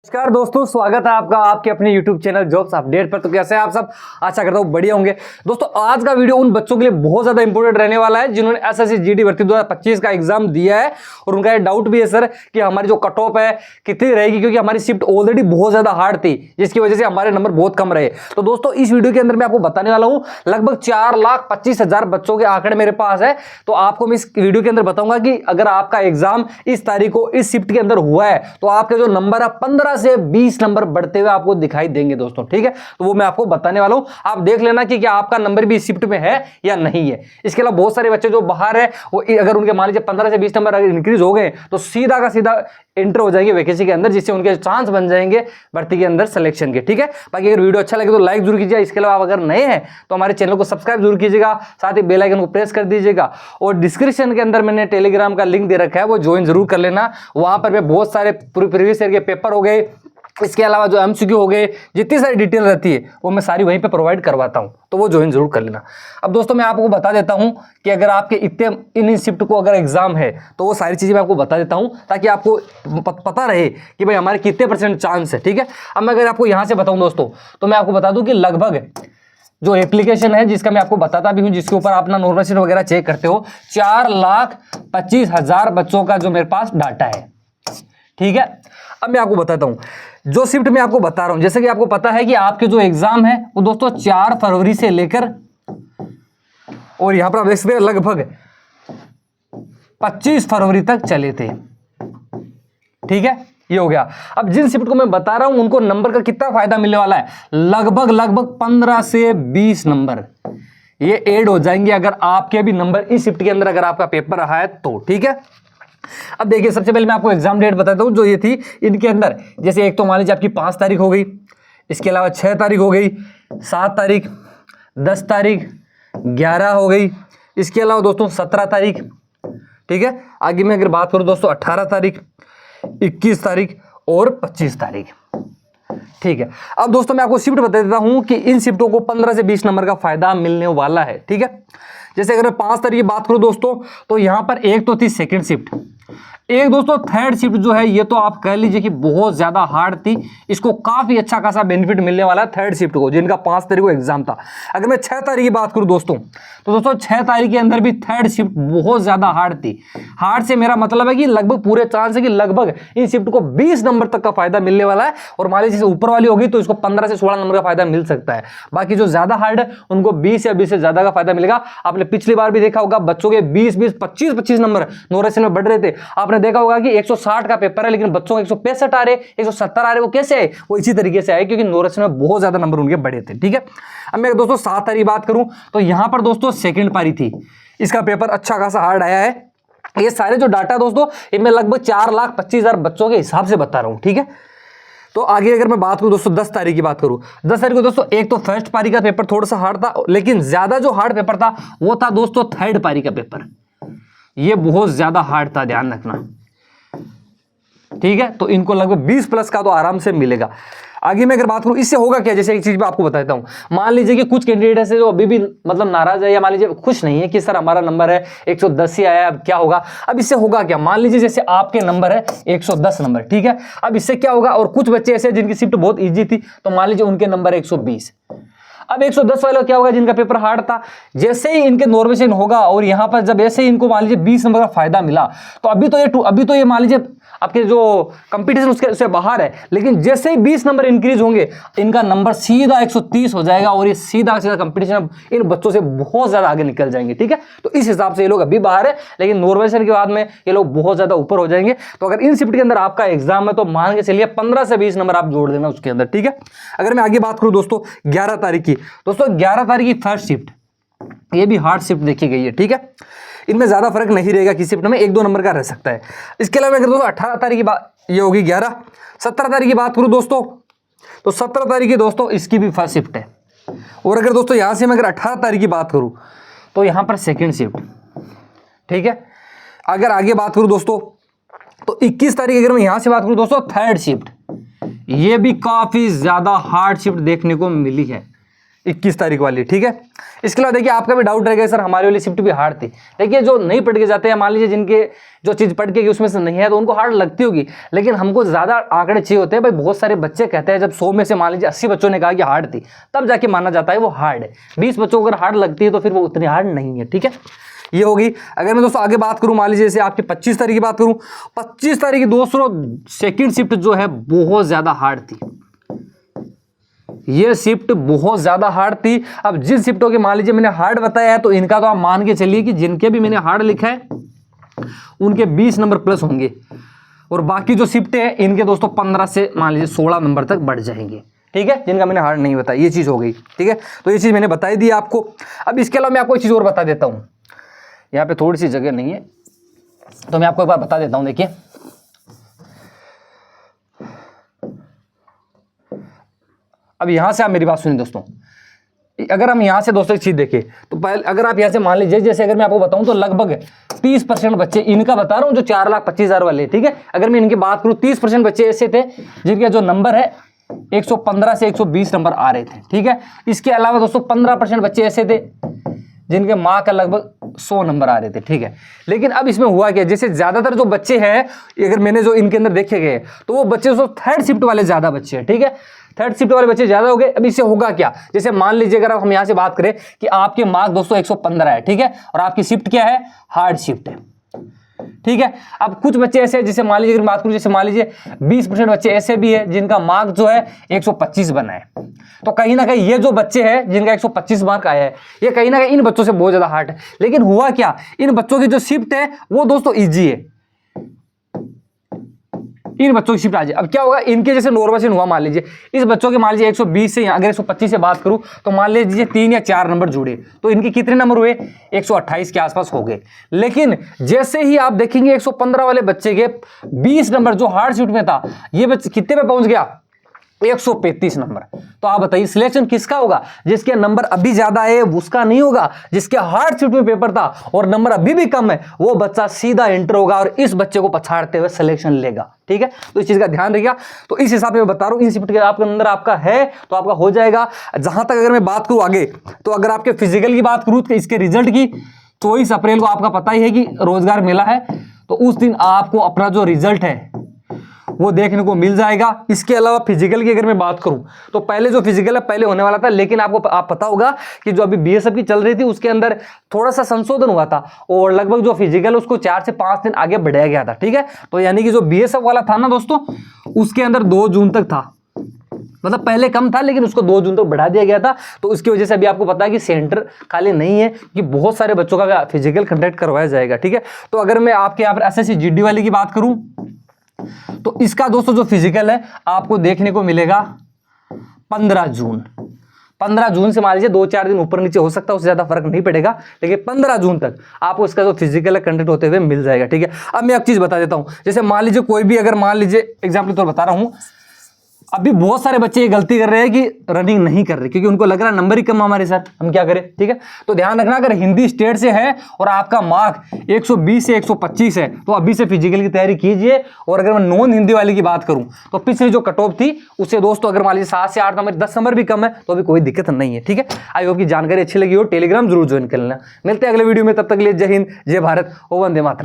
नमस्कार दोस्तों, स्वागत है आपका आपके अपने YouTube चैनल जॉब्स अपडेट पर। तो कैसे हैं आप सब? आशा करता हूँ बढ़िया होंगे। दोस्तों आज का वीडियो उन बच्चों के लिए बहुत ज्यादा इंपॉर्टेंट रहने वाला है जिन्होंने एसएससी जीडी भर्ती 2025 का एग्जाम दिया है और उनका ये डाउट भी है सर कि हमारी जो कट ऑफ है कितनी रहेगी, क्योंकि हमारी शिफ्ट ऑलरेडी बहुत ज्यादा हार्ड थी जिसकी वजह से हमारे नंबर बहुत कम रहे। तो दोस्तों इस वीडियो के अंदर मैं आपको बताने वाला हूँ लगभग 4,25,000 बच्चों के आंकड़े मेरे पास है। तो आपको मैं इस वीडियो के अंदर बताऊंगा कि अगर आपका एग्जाम इस तारीख को इस शिफ्ट के अंदर हुआ है तो आपके जो नंबर है 15 से 20 नंबर बढ़ते हुए आपको दिखाई देंगे दोस्तों। ठीक है, तो वो मैं आपको बताने वाला हूं, आप देख लेना कि क्या आपका नंबर भी इस शिफ्ट में है या नहीं है। इसके अलावा बहुत सारे बच्चे जो बाहर है वो अगर उनके मान लीजिए 15 से 20 नंबर अगर इंक्रीज हो गए तो सीधा का सीधा एंटर हो जाएंगे वैकेंसी के अंदर, जिससे उनके चांस बन जाएंगे भर्ती के अंदर सिलेक्शन के। ठीक है, बाकी अगर वीडियो अच्छा लगे तो लाइक जरूर कीजिएगा। इसके अलावा आप अगर नए हैं तो हमारे चैनल को सब्सक्राइब जरूर कीजिएगा, साथ ही बेल आइकन को प्रेस कर दीजिएगा और डिस्क्रिप्शन के अंदर मैंने टेलीग्राम का लिंक दे रखा है, वो ज्वाइन जरूर कर लेना। वहां पर मैं बहुत सारे प्रीवियस ईयर के पेपर हो गए, इसके अलावा जो एमसीक्यू हो गए, जितनी सारी डिटेल रहती है वो मैं सारी वहीं पे प्रोवाइड करवाता हूं, तो वो ज्वाइन जरूर कर लेना। अब दोस्तों मैं आपको बता देता हूं कि अगर आपके इतने इन शिफ्ट को अगर एग्जाम है तो वो सारी चीजें मैं आपको बता देता हूं ताकि आपको पता रहे कि भाई हमारे कितने परसेंट चांस है। ठीक है, अब मैं अगर आपको यहां से बताऊं दोस्तों तो मैं आपको बता दूं कि लगभग जो एप्लीकेशन है जिसका मैं आपको बताता भी हूं, जिसके ऊपर अपना नॉर्मल शीट वगैरह चेक करते हो, 4,25,000 बच्चों का जो मेरे पास डाटा है। ठीक है, अब मैं आपको बताता हूं जो शिफ्ट मैं आपको बता रहा हूं, जैसे कि आपको पता है कि आपके जो एग्जाम है वो दोस्तों 4 फरवरी से लेकर और यहां पर आप देख सकते हैं लगभग 25 फरवरी तक चले थे। ठीक है, ये हो गया। अब जिन शिफ्ट को मैं बता रहा हूं उनको नंबर का कितना फायदा मिलने वाला है, लगभग 15 से 20 नंबर ये ऐड हो जाएंगे अगर आपके भी नंबर इस शिफ्ट के अंदर अगर आपका पेपर रहा है तो। ठीक है, अब देखिए सबसे पहले मैं आपको एग्जाम डेट बताता हूं जो ये थी इनके अंदर। जैसे एक तो मान लीजिए आपकी 5 तारीख हो गई, इसके अलावा 6 तारीख हो गई, 7 तारीख, 10 तारीख, 11 हो गई, इसके अलावा दोस्तों 17 तारीख। ठीक है, आगे मैं अगर बात करूं दोस्तों 18 तारीख, 21 तारीख और 25 तारीख। ठीक है, अब दोस्तों मैं आपको शिफ्ट बता देता हूं कि इन शिफ्टों को 15 से 20 नंबर का फायदा मिलने वाला है। ठीक है, जैसे अगर मैं 5 तारीख की बात करूं दोस्तों तो यहां पर एक तो थी सेकंड शिफ्ट, एक दोस्तों थर्ड शिफ्ट जो है ये तो आप कह लीजिए कि बहुत ज्यादा हार्ड थी, इसको काफी अच्छा खासा बेनिफिट मिलने वाला है थर्ड शिफ्ट को, जिनका 5 तारीख को एग्जाम था। अगर मैं 6 तारीख की बात करूं दोस्तों तो दोस्तों 6 तारीख के अंदर भी थर्ड शिफ्ट बहुत ज्यादा हार्ड थी। हार्ड से मेरा मतलब है कि लगभग पूरे चांस है कि लगभग इन शिफ्ट को 20 नंबर तक का फायदा मिलने वाला है, और मान लीजिए ऊपर वाली होगी तो इसको 15 से 16 नंबर का फायदा मिल सकता है। बाकी जो ज्यादा हार्ड है उनको 20 या 20 से ज्यादा का फायदा मिलेगा। आपने पिछली बार भी देखा होगा बच्चों के 20-20, 25-25 नंबर नोरेशन में बढ़ रहे थे। आपने देखा होगा कि 160 का पेपर है लेकिन बच्चों को 165 आ रहे, 170 आ रहे। वो कैसे आए? वो इसी तरीके से आए क्योंकि नोरेशन में बहुत ज्यादा नंबर उनके बढ़े थे। ठीक है, अब मैं दोस्तों 7 तारीख बात करूं तो यहां पर दोस्तों सेकंड पारी थी, इसका पेपर अच्छा खासा हार्ड आया है। ये सारे जो डाटा दोस्तों इनमें लगभग 4,25,000 बच्चों के हिसाब से बता रहा हूं। ठीक है, तो आगे अगर मैं बात करूं दोस्तों 10 तारीख की बात करूं, 10 तारीख को दोस्तों एक तो फर्स्ट पारी का पेपर थोड़ा सा हार्ड था, लेकिन ज्यादा जो हार्ड पेपर था वो था दोस्तों थर्ड पारी का पेपर। ये बहुत ज्यादा हार्ड था, ध्यान रखना। ठीक है, तो इनको लगभग 20 प्लस का तो आराम से मिलेगा। आगे मैं अगर बात करूं इससे होगा क्या, जैसे एक चीज मैं आपको बताता हूं, मान लीजिए कि कुछ कैंडिडेट ऐसे जो अभी भी मतलब नाराज है या मान लीजिए खुश नहीं है कि सर हमारा नंबर है 110 ही आया, अब क्या होगा। अब इससे होगा क्या, मान लीजिए जैसे आपके नंबर है 110 नंबर। ठीक है, अब इससे क्या होगा, और कुछ बच्चे ऐसे जिनकी शिफ्ट बहुत ईजी थी तो मान लीजिए उनके नंबर 120। अब 110 वाले क्या होगा जिनका पेपर हार्ड था, जैसे ही इनके नॉर्मेशन होगा और यहां पर जब ऐसे ही इनको मान लीजिए 20 नंबर का फायदा मिला तो अभी तो ये मान लीजिए आपके जो कंपटीशन उससे बाहर है, लेकिन जैसे ही 20 नंबर इंक्रीज होंगे इनका नंबर सीधा 130 हो जाएगा और ये सीधा सीधा कंपटीशन इन बच्चों से बहुत ज्यादा आगे निकल जाएंगे। ठीक है, तो इस हिसाब से ये लोग अभी बाहर है लेकिन नॉर्मेशन के बाद में ये लोग बहुत ज्यादा ऊपर हो जाएंगे। तो अगर इन शिफ्ट के अंदर आपका एग्जाम है तो मान के चलिए 15 से 20 नंबर आप जोड़ देना उसके अंदर। ठीक है, अगर मैं आगे बात करूं दोस्तों 11 तारीख की, दोस्तों 11 तारीख की फर्स्ट शिफ्ट, ये भी हार्ड शिफ्ट देखी गई है। ठीक है, इनमें ज्यादा फर्क नहीं रहेगा, किसी शिफ्ट में 1-2 नंबर का रह सकता है। इसके अलावा अगर दोस्तों 18 तारीख की बात, ये होगी 11, 17 तारीख की बात करूं दोस्तों तो 17 तारीख की दोस्तों इसकी भी फर्स्ट शिफ्ट है। और अगर दोस्तों यहां से मैं अगर 18 तारीख की बात करूं तो यहां पर सेकंड शिफ्ट। ठीक है, अगर आगे बात करूं दोस्तों तो 21 तारीख अगर मैं यहां से बात करूं दोस्तों थर्ड शिफ्ट, ये भी काफी ज्यादा हार्ड शिफ्ट देखने को मिली है। 21 तारीख वाली, ठीक है। इसके अलावा देखिए आपका भी डाउट रहेगा सर हमारी वाली शिफ्ट भी हार्ड थी। देखिए जो नहीं पढ़ के जाते हैं, मान लीजिए जिनके जो चीज़ पढ़ के उसमें से नहीं है तो उनको हार्ड लगती होगी, लेकिन हमको ज़्यादा आंकड़े चाहिए होते हैं भाई। बहुत सारे बच्चे कहते हैं जब 100 में से मान लीजिए 80 बच्चों ने कहा कि हार्ड थी, तब जाके माना जाता है वो हार्ड है। 20 बच्चों को अगर हार्ड लगती है तो फिर वो उतनी हार्ड नहीं है, ठीक है। ये होगी। अगर मैं दोस्तों आगे बात करूं, मान लीजिए जैसे आपकी 25 तारीख की बात करूं, 25 तारीख की दोस्तों सेकंड शिफ्ट जो है बहुत ज्यादा हार्ड थी। ये शिफ्ट बहुत ज्यादा हार्ड थी। अब जिन शिफ्टों के मान लीजिए मैंने हार्ड बताया है तो इनका तो आप मान के चलिए कि जिनके भी मैंने हार्ड लिखा है उनके 20 नंबर प्लस होंगे, और बाकी जो शिफ्ट है इनके दोस्तों 15 से मान लीजिए 16 नंबर तक बढ़ जाएंगे, ठीक है, जिनका मैंने हार्ड नहीं बताया। ये चीज हो गई, ठीक है। तो ये चीज मैंने बताई दी आपको। अब इसके अलावा मैं आपको एक चीज और बता देता हूं, यहाँ पे थोड़ी सी जगह नहीं है तो मैं आपको एक बार बता देता हूं। देखिए अब यहां से आप मेरी बात सुनिए दोस्तों। अगर हम यहां से दोस्तों एक चीज देखें तो पहले अगर आप यहां से मान लीजिए, जैसे अगर मैं आपको बताऊं तो लगभग 30% बच्चे, इनका बता रहा हूं जो 4,25,000 वाले, ठीक है। अगर मैं इनकी बात करूं 30% बच्चे ऐसे थे जिनके जो नंबर है 115 से 120 नंबर आ रहे थे, ठीक है। इसके अलावा दोस्तों 15% बच्चे ऐसे थे जिनके माँ का लगभग 100 नंबर आ रहे थे, ठीक है। लेकिन अब इसमें हुआ क्या, जैसे ज्यादातर जो बच्चे हैं अगर मैंने जो इनके अंदर देखे गए तो वो बच्चे जो थर्ड शिफ्ट वाले ज्यादा बच्चे हैं, ठीक है। थर्ड शिफ्ट वाले बच्चे ज्यादा हो गए। अब इससे होगा क्या, जैसे मान लीजिए अगर हम यहां से बात करें कि आपके मार्क दोस्तों 115 है, ठीक है, और आपकी शिफ्ट क्या है, हार्ड शिफ्ट है, ठीक है। अब कुछ बच्चे ऐसे हैं, जैसे मान लीजिए अगर बात करूं, जैसे मान लीजिए 20% बच्चे ऐसे भी है जिनका मार्क जो है 125 बना है। तो कहीं ना कहीं ये जो बच्चे हैं जिनका 125 मार्क आया है, ये कहीं ना कहीं इन बच्चों से बहुत ज्यादा हार्ड है। लेकिन हुआ क्या, इन बच्चों की जो शिफ्ट है वो दोस्तों इजी है, इन बच्चों की शिफ्ट आ जाए। अब क्या होगा, इनके जैसे नॉर्मल हुआ, मान लीजिए इस बच्चों के मान लीजिए 120 से अगर 125 से बात करूं तो मान लीजिए 3 या 4 नंबर जुड़े, तो इनके कितने नंबर हुए, 128 के आसपास हो गए। लेकिन जैसे ही आप देखेंगे 115 वाले बच्चे के 20 नंबर जो हार्ड शिफ्ट में था, ये बच्चे कितने पे पहुंच गया, 135 नंबर। तो आप बताइए सिलेक्शन किसका होगा, जिसके नंबर अभी ज्यादा है उसका नहीं होगा, जिसके हार्ड शिफ्ट में पेपर था और नंबर अभी भी कम है वो बच्चा सीधा इंटर होगा और इस बच्चे को पछाड़ते हुए सिलेक्शन लेगा, ठीक है। तो इस चीज का ध्यान रखिएगा। तो इस हिसाब से मैं बता रहा हूं, इन शिफ्ट के आपके अंदर आपका है तो आपका हो जाएगा। जहां तक अगर मैं बात करूं आगे, तो अगर आपके फिजिकल की बात करूं तो इसके रिजल्ट की 24 अप्रैल को आपका पता ही है कि रोजगार मेला है, तो उस दिन आपको अपना जो रिजल्ट है वो देखने को मिल जाएगा। इसके अलावा फिजिकल की अगर मैं बात करूं तो पहले जो फिजिकल है पहले होने वाला था, लेकिन आपको आप पता होगा कि जो अभी बीएसएफ की चल रही थी उसके अंदर थोड़ा सा संशोधन हुआ था और लगभग जो फिजिकल उसको 4 से 5 दिन आगे बढ़ाया गया था, ठीक है। तो यानी कि जो बीएसएफ वाला था ना दोस्तों, उसके अंदर 2 जून तक था, मतलब पहले कम था लेकिन उसको 2 जून तक बढ़ा दिया गया था। तो उसकी वजह से अभी आपको पता है कि सेंटर खाली नहीं है, कि बहुत सारे बच्चों का फिजिकल कंडक्ट करवाया जाएगा, ठीक है। तो अगर मैं आपके यहाँ पर एसएससी जीडी वाली की बात करूं तो इसका दोस्तों जो फिजिकल है आपको देखने को मिलेगा 15 जून। 15 जून से मान लीजिए 2-4 दिन ऊपर नीचे हो सकता है, उससे ज्यादा फर्क नहीं पड़ेगा, लेकिन 15 जून तक आपको इसका जो फिजिकल है कंडक्ट होते हुए मिल जाएगा, ठीक है। अब मैं एक चीज बता देता हूं, जैसे मान लीजिए कोई भी अगर मान लीजिए एग्जाम्पल तो बता रहा हूं, अभी बहुत सारे बच्चे ये गलती कर रहे हैं कि रनिंग नहीं कर रहे क्योंकि उनको लग रहा है नंबर ही कम हमारे सर, हम क्या करें, ठीक है। तो ध्यान रखना, अगर हिंदी स्टेट से है और आपका मार्क 120 से 125 है तो अभी से फिजिकल की तैयारी कीजिए। और अगर मैं नॉन हिंदी वाली की बात करूं तो पिछली जो कट ऑफ थी उससे दोस्तों अगर मान लीजिए 7 से 8 नंबर 10 नंबर भी कम है तो अभी कोई दिक्कत नहीं है, ठीक है। आई होप की जानकारी अच्छी लगी हो, टेलीग्राम जरूर ज्वाइन कर लेना। मिलते हैं अगले वीडियो में, तब तक के लिए जय हिंद, जय भारत और वंदे मातरम।